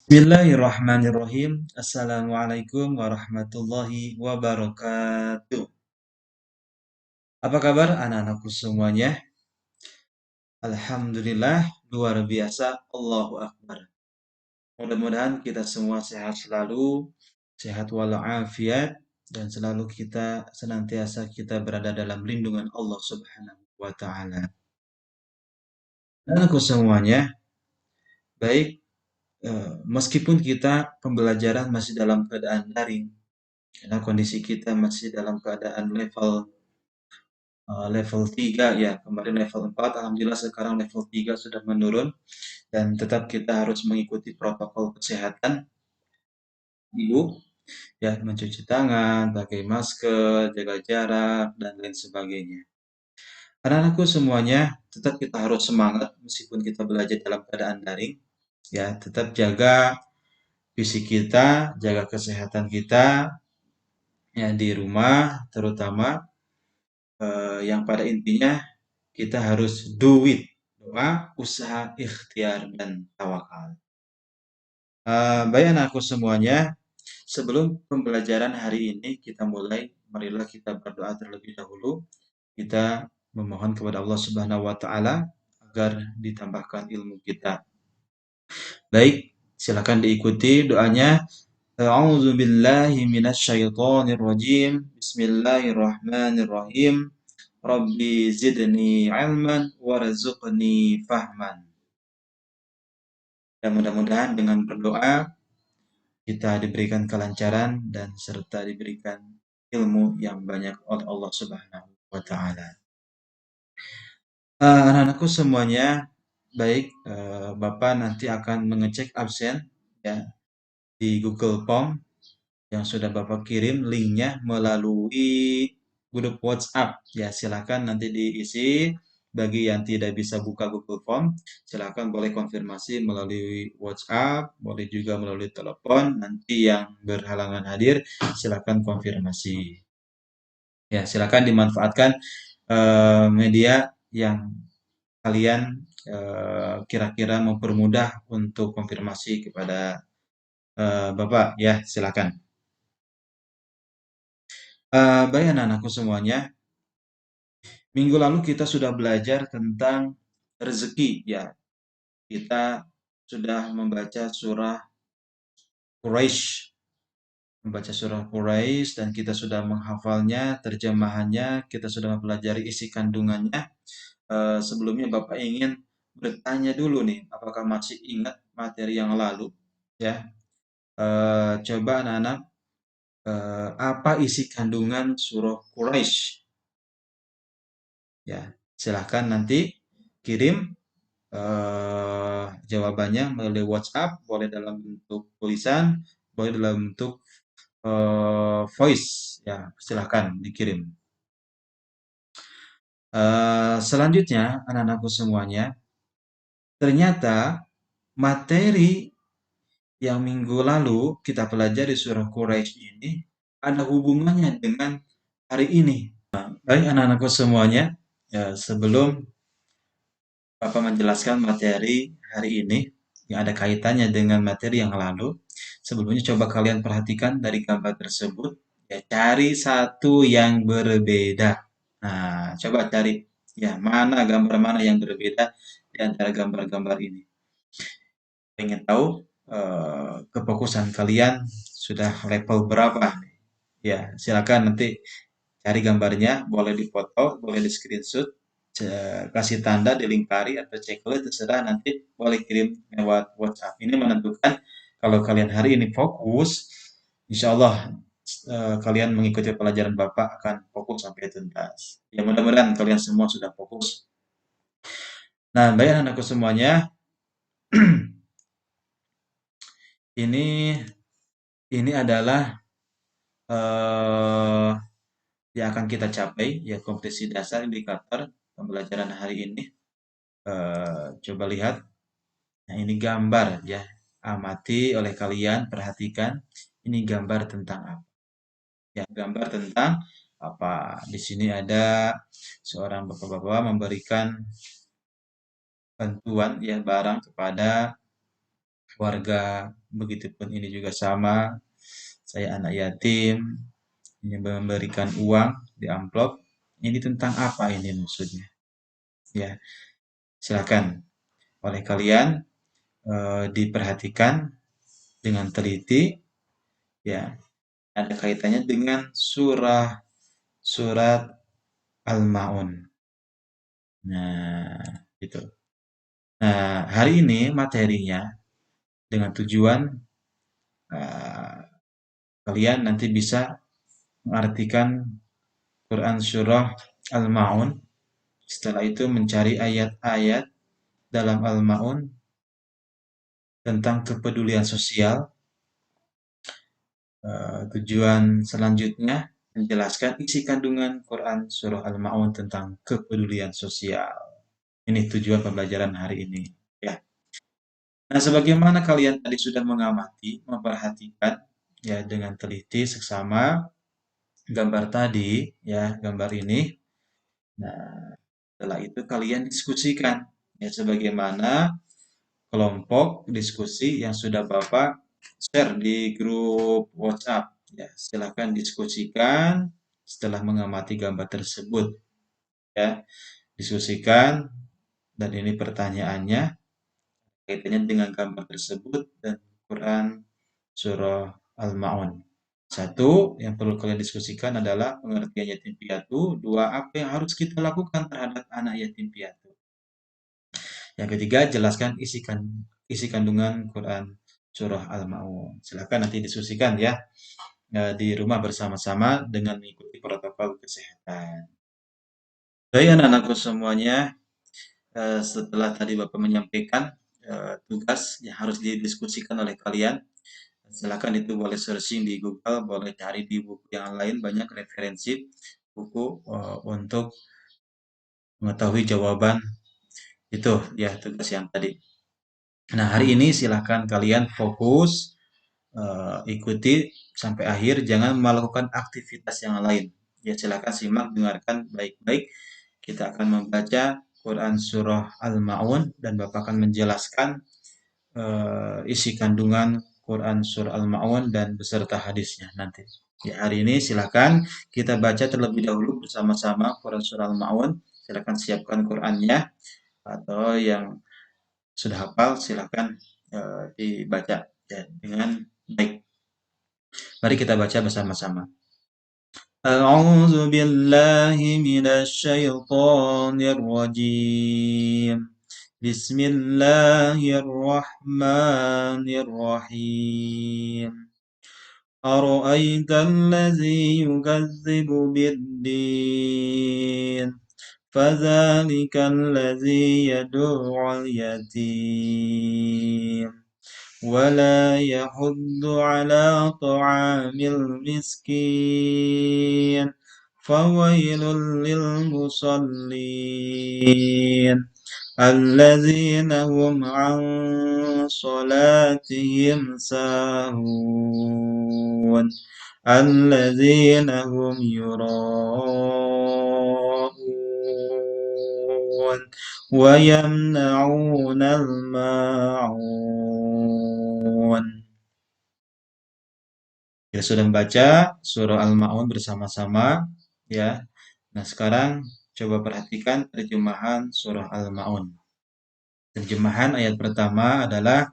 Bismillahirrahmanirrahim. Assalamualaikum warahmatullahi wabarakatuh. Apa kabar anak-anakku semuanya? Alhamdulillah, luar biasa. Allahu Akbar. Mudah-mudahan kita semua sehat selalu, sehat walafiat, dan selalu kita senantiasa kita berada dalam lindungan Allah Subhanahu wa Ta'ala. Anak-anakku semuanya, baik, meskipun kita pembelajaran masih dalam keadaan daring, karena kondisi kita masih dalam keadaan level 3 ya, kemarin level 4, alhamdulillah sekarang level 3 sudah menurun dan tetap kita harus mengikuti protokol kesehatan Ibu ya, mencuci tangan, pakai masker, jaga jarak dan lain sebagainya. Anak-anakku semuanya, tetap kita harus semangat meskipun kita belajar dalam keadaan daring ya, tetap jaga fisik kita, jaga kesehatan kita ya di rumah terutama yang pada intinya kita harus do it, doa, usaha, ikhtiar, dan tawakal. Baik anakku semuanya, sebelum pembelajaran hari ini kita mulai, marilah kita berdoa terlebih dahulu. Kita memohon kepada Allah Subhanahu wa Ta'ala agar ditambahkan ilmu kita. Baik, silakan diikuti doanya. A'udzu billahi minasyaitonir rajim. Bismillahirrahmanirrahim. Rabbi zidni ilman warzuqni fahman. Dan mudah-mudahan dengan berdoa kita diberikan kelancaran dan serta diberikan ilmu yang banyak oleh Allah Subhanahu wa Ta'ala. Anak-anakku semuanya, baik, Bapak nanti akan mengecek absen ya di Google Form yang sudah Bapak kirim linknya melalui grup WhatsApp ya, silakan nanti diisi. Bagi yang tidak bisa buka Google Form, silakan boleh konfirmasi melalui WhatsApp, boleh juga melalui telepon. Nanti yang berhalangan hadir silakan konfirmasi ya, silakan dimanfaatkan media yang kalian kira-kira mempermudah untuk konfirmasi kepada Bapak ya, silakan. Baik anak-anakku semuanya, minggu lalu kita sudah belajar tentang rezeki ya. Kita sudah membaca surah Quraisy dan kita sudah menghafalnya, terjemahannya, kita sudah mempelajari isi kandungannya. Sebelumnya Bapak ingin bertanya dulu nih, apakah masih ingat materi yang lalu ya? Coba anak-anak, apa isi kandungan surah Quraisy? Ya, silahkan nanti kirim jawabannya melalui WhatsApp, boleh dalam bentuk tulisan, boleh dalam bentuk voice, ya silahkan dikirim. Selanjutnya, anak-anakku semuanya, ternyata materi yang minggu lalu kita pelajari surah Quraisy ini ada hubungannya dengan hari ini. Baik anak-anakku semuanya, ya, sebelum Bapak menjelaskan materi hari ini yang ada kaitannya dengan materi yang lalu, sebelumnya coba kalian perhatikan dari gambar tersebut, ya cari satu yang berbeda. Nah, coba cari ya mana gambar mana yang berbeda di antara gambar-gambar ini. Ingin tahu kefokusan kalian sudah level berapa? Ya, silakan nanti cari gambarnya, boleh dipoto, boleh di screenshot, kasih tanda, dilingkari atau checklist, terserah, nanti boleh kirim lewat WhatsApp. Ini menentukan kalau kalian hari ini fokus, insya Allah kalian mengikuti pelajaran Bapak akan fokus sampai tuntas. Ya mudah-mudahan kalian semua sudah fokus. Nah, baik anakku semuanya, ini adalah eh, yang akan kita capai ya, kompetensi dasar indikator pembelajaran hari ini. Coba lihat, nah ini gambar ya, amati oleh kalian, perhatikan ini gambar tentang apa ya, gambar tentang apa. Di sini ada seorang bapak-bapak memberikan bantuan ya barang kepada warga, begitupun ini juga sama. Saya anak yatim, ini memberikan uang di amplop. Ini tentang apa ini maksudnya? Ya, silakan oleh kalian diperhatikan dengan teliti. Ya, ada kaitannya dengan surat Al-Maun. Nah, itu. Nah, hari ini materinya dengan tujuan eh, kalian nanti bisa mengartikan Quran Surah Al-Ma'un. Setelah itu mencari ayat-ayat dalam Al-Ma'un tentang kepedulian sosial. Tujuan selanjutnya menjelaskan isi kandungan Quran Surah Al-Ma'un tentang kepedulian sosial. Ini tujuan pembelajaran hari ini. Ya. Nah, sebagaimana kalian tadi sudah mengamati, memperhatikan ya dengan teliti seksama gambar tadi, ya gambar ini. Nah, setelah itu kalian diskusikan ya sebagaimana kelompok diskusi yang sudah Bapak share di grup WhatsApp. Ya, silakan diskusikan setelah mengamati gambar tersebut. Ya, diskusikan dan ini pertanyaannya kaitannya dengan gambar tersebut dan Quran Surah Al-Ma'un. Satu, yang perlu kalian diskusikan adalah pengertian yatim piatu. Dua, apa yang harus kita lakukan terhadap anak yatim piatu. Yang ketiga, jelaskan isi kandungan Quran Surah Al-Ma'un. Silakan nanti diskusikan ya di rumah bersama-sama dengan mengikuti protokol kesehatan. Baik anak-anakku semuanya, setelah tadi Bapak menyampaikan tugas yang harus didiskusikan oleh kalian, silakan itu boleh searching di Google, boleh cari di buku yang lain, banyak referensi buku untuk mengetahui jawaban itu ya tugas yang tadi. Nah, hari ini silakan kalian fokus ikuti sampai akhir, jangan melakukan aktivitas yang lain. Ya, silakan simak, dengarkan baik-baik. Kita akan membaca Quran Surah Al-Ma'un dan Bapak akan menjelaskan isi kandungan Quran Surah Al-Ma'un dan beserta hadisnya nanti. Ya, hari ini silakan kita baca terlebih dahulu bersama-sama Quran Surah Al-Ma'un. Silakan siapkan Qurannya atau yang sudah hafal silakan dibaca ya, dengan baik. Mari kita baca bersama-sama. A'udzu billahi minasy syaithanir rajim. Bismillahirrahmanirrahim. Ara'aita allazi yukazzibu bid-din. فذلك الذي يدعو اليتيم ولا يحض على طعام المسكين فويل للمصلين الذين هم عن صلاتهم ساهون الذين هم يراءون ويمنعون الماعون. Kita sudah membaca surah Al-Ma'un bersama-sama ya. Nah, sekarang coba perhatikan terjemahan surah Al-Ma'un. Terjemahan ayat pertama adalah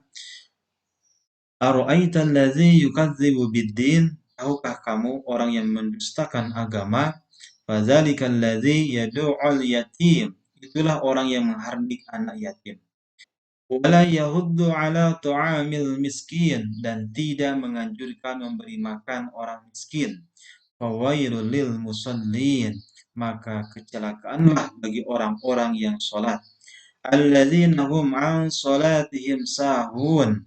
Ara'aita allazi yukadzibu bid-din? Tahukah kamu orang yang mendustakan agama? Fadzalikal ladzi yad'ul yatim. Itulah orang yang menghardik anak yatim. Wala yahuddu ala ta'amil miskin dan tidak menganjurkan memberi makan orang miskin. Fawailul lil musallin. Maka kecelakaanlah bagi orang-orang yang sholat. Alladzina hum an sholatihim sahun.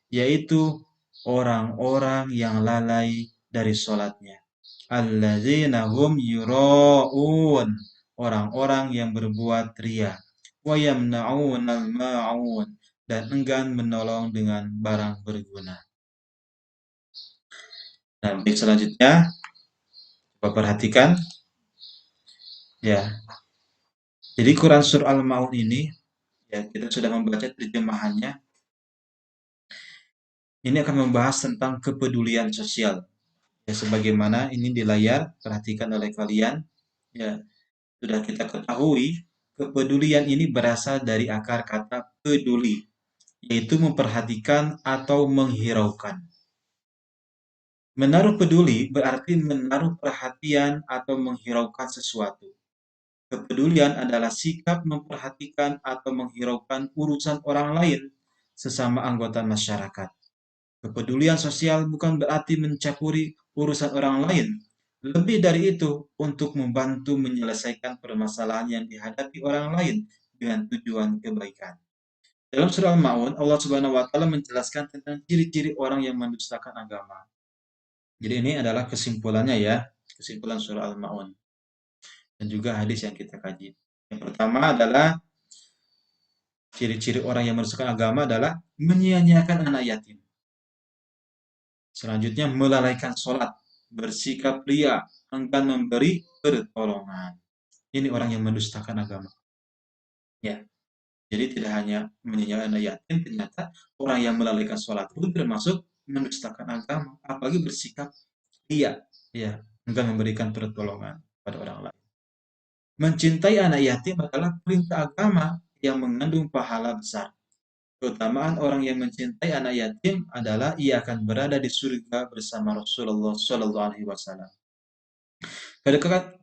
Yaitu orang-orang yang lalai dari sholatnya. Alladzina hum yura'un. Orang-orang yang berbuat ria. Wa yamna'unal ma'un. Dan enggan menolong dengan barang berguna. Nah, baik selanjutnya, coba perhatikan. Ya, jadi Quran Surah Al-Ma'un ini, ya kita sudah membaca terjemahannya. Ini akan membahas tentang kepedulian sosial. Ya, sebagaimana ini di layar, perhatikan oleh kalian. Ya, sudah kita ketahui, kepedulian ini berasal dari akar kata peduli, yaitu memperhatikan atau menghiraukan. Menaruh peduli berarti menaruh perhatian atau menghiraukan sesuatu. Kepedulian adalah sikap memperhatikan atau menghiraukan urusan orang lain sesama anggota masyarakat. Kepedulian sosial bukan berarti mencampuri urusan orang lain. Lebih dari itu, untuk membantu menyelesaikan permasalahan yang dihadapi orang lain dengan tujuan kebaikan. Dalam surah Al-Ma'un, Allah Subhanahu wa taala menjelaskan tentang ciri-ciri orang yang mendustakan agama. Jadi ini adalah kesimpulannya ya, kesimpulan surah Al-Ma'un dan juga hadis yang kita kaji. Yang pertama adalah ciri-ciri orang yang mendustakan agama adalah menyia-nyiakan anak yatim. Selanjutnya melalaikan sholat, bersikap ria, enggan memberi pertolongan. Ini orang yang mendustakan agama. Ya, jadi tidak hanya menyia-nyiakan anak yatim, ternyata orang yang melalaikan sholat pun termasuk mendustakan agama, apalagi bersikap ria, ya, enggan memberikan pertolongan pada orang lain. Mencintai anak yatim adalah perintah agama yang mengandung pahala besar. Keutamaan orang yang mencintai anak yatim adalah ia akan berada di surga bersama Rasulullah Shallallahu Alaihi Wasallam.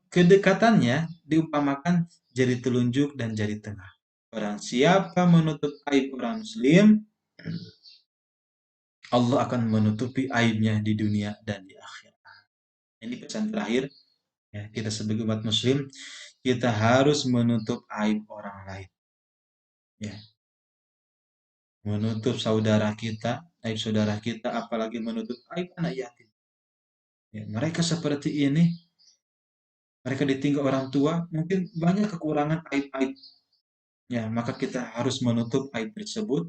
Kedekatannya diumpamakan jari telunjuk dan jari tengah. Barang siapa menutup aib orang Muslim, Allah akan menutupi aibnya di dunia dan di akhirat. Ini pesan terakhir ya, kita sebagai umat Muslim, kita harus menutup aib orang lain. Ya, menutup saudara kita, aib saudara kita, apalagi menutup aib anak yatim. Ya, mereka seperti ini, mereka ditinggal orang tua, mungkin banyak kekurangan aib-aib. Ya, maka kita harus menutup aib tersebut,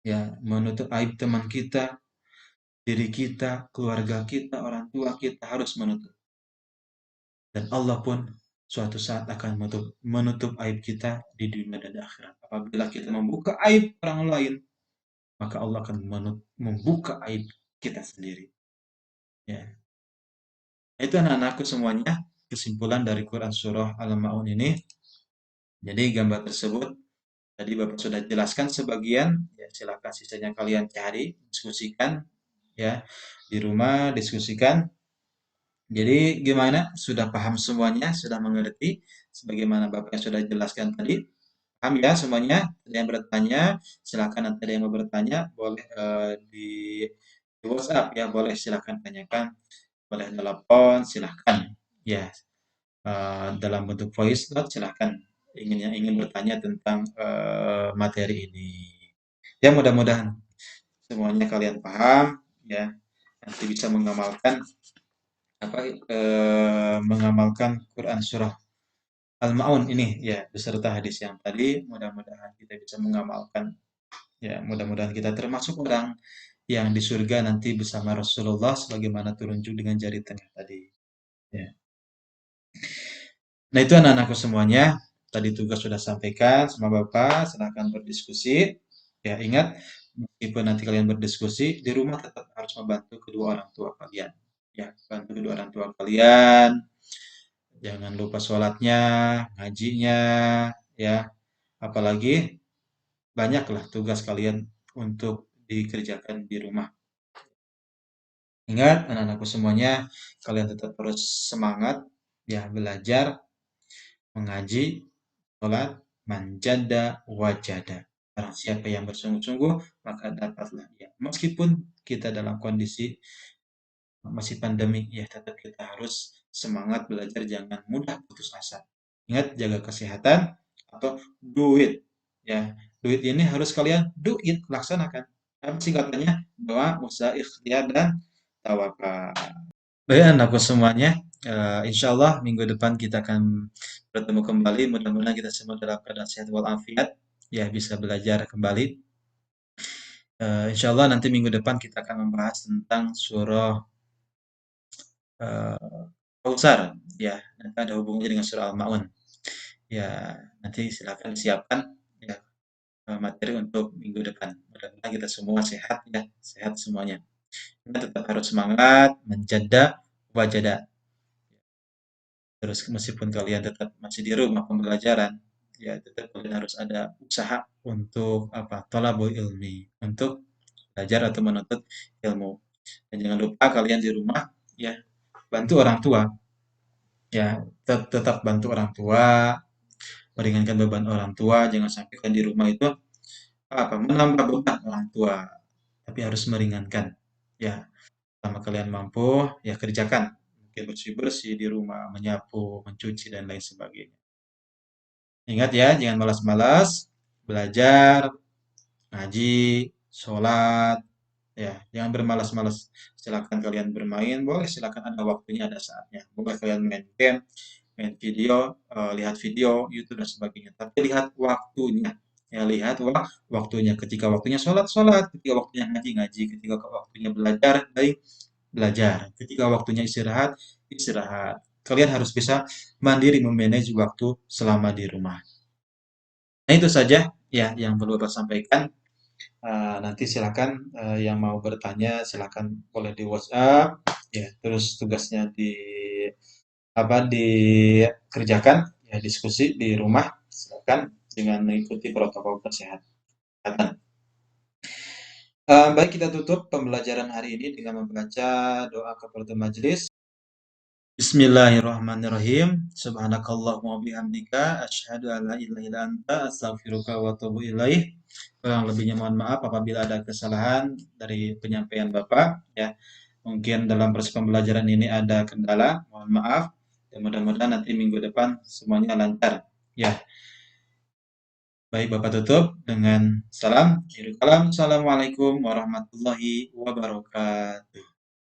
ya, menutup aib teman kita, diri kita, keluarga kita, orang tua kita harus menutup. Dan Allah pun suatu saat akan menutup aib kita di dunia dan akhirat. Apabila kita membuka aib orang lain, maka Allah akan membuka aib kita sendiri. Ya. Itu anak-anakku semuanya kesimpulan dari Quran Surah Al-Ma'un ini. Jadi gambar tersebut tadi Bapak sudah jelaskan sebagian, ya silakan sisanya kalian cari, diskusikan ya di rumah, diskusikan. Jadi gimana? Sudah paham semuanya? Sudah mengerti sebagaimana Bapak yang sudah jelaskan tadi? Paham ya semuanya? Ada yang bertanya, silakan nanti ada yang mau bertanya, boleh di WhatsApp ya, boleh silakan tanyakan, boleh telepon, silakan. Ya, dalam bentuk voice note silahkan ingin bertanya tentang materi ini. Ya mudah-mudahan semuanya kalian paham ya, nanti bisa mengamalkan mengamalkan Quran surah Al-Maun ini ya beserta hadis yang tadi. Mudah-mudahan kita bisa mengamalkan ya, mudah-mudahan kita termasuk orang yang di surga nanti bersama Rasulullah sebagaimana terunjuk dengan jari tengah tadi. Ya. Nah, itu anak-anakku semuanya. Tadi tugas sudah sampaikan sama Bapak, silahkan berdiskusi. Ya, ingat, meskipun nanti kalian berdiskusi, di rumah tetap harus membantu kedua orang tua kalian. Ya, bantu kedua orang tua kalian. Jangan lupa sholatnya, ngajinya, ya. Apalagi banyaklah tugas kalian untuk dikerjakan di rumah. Ingat, anak-anakku semuanya, kalian tetap harus semangat, ya, belajar, mengaji, sholat, manjada, wajada. Barang siapa yang bersungguh-sungguh, maka dapatlah dia. Meskipun kita dalam kondisi masih pandemi, ya tetap kita harus semangat belajar, jangan mudah putus asa. Ingat, jaga kesehatan atau duit. Ya, duit ini harus kalian duit, laksanakan. Apa singkatannya? Doa, usaha, ikhtiar, dan tawakal. Baik, anakku semuanya. Insya Allah minggu depan kita akan bertemu kembali. Mudah-mudahan kita semua dalam keadaan sehat walafiat. Ya, bisa belajar kembali. Insya Allah nanti minggu depan kita akan membahas tentang surah Kautsar. Ya, nanti ada hubungannya dengan surah Al-Ma'un. Ya, nanti silakan disiapkan. Ya, materi untuk minggu depan. Mudah-mudahan kita semua sehat ya, sehat semuanya. Kita tetap harus semangat, menjaga, wajada. Terus meskipun kalian tetap masih di rumah pembelajaran, ya tetap kalian harus ada usaha untuk apa? Thalabul ilmi, untuk belajar atau menuntut ilmu. Dan jangan lupa kalian di rumah ya bantu orang tua, ya tetap bantu orang tua, meringankan beban orang tua. Jangan sampai kan di rumah itu apa? Menambah beban orang tua, tapi harus meringankan. Ya, selama kalian mampu, ya kerjakan. Mungkin bersih-bersih di rumah, menyapu, mencuci dan lain sebagainya. Ingat ya, jangan malas-malas belajar, ngaji, sholat, ya, jangan bermalas-malas. Silakan kalian bermain, boleh silakan ada waktunya, ada saatnya. Boleh kalian main game, main video, lihat video, YouTube dan sebagainya. Tapi lihat waktunya. Ya, lihat waktunya. Ketika waktunya sholat, sholat. Ketika waktunya ngaji, ngaji. Ketika waktunya belajar, baik, belajar. Ketika waktunya istirahat, istirahat. Kalian harus bisa mandiri memanage waktu selama di rumah. Nah, itu saja ya yang perlu Bapak sampaikan. Nanti silakan yang mau bertanya silakan boleh di WhatsApp ya terus tugasnya di apa dikerjakan ya diskusi di rumah silakan dengan mengikuti protokol kesehatan. Baik kita tutup pembelajaran hari ini dengan membaca doa kafaratul majelis. Bismillahirrahmanirrahim. Subhanakallahumma bihamdika asyhadu an la ilaha illa anta astaghfiruka wa atubu ilaih. Kurang lebihnya mohon maaf apabila ada kesalahan dari penyampaian Bapak ya. Mungkin dalam proses pembelajaran ini ada kendala, mohon maaf. Dan mudah-mudahan nanti minggu depan semuanya lancar. Ya, baik Bapak tutup dengan salam. Assalamualaikum warahmatullahi wabarakatuh.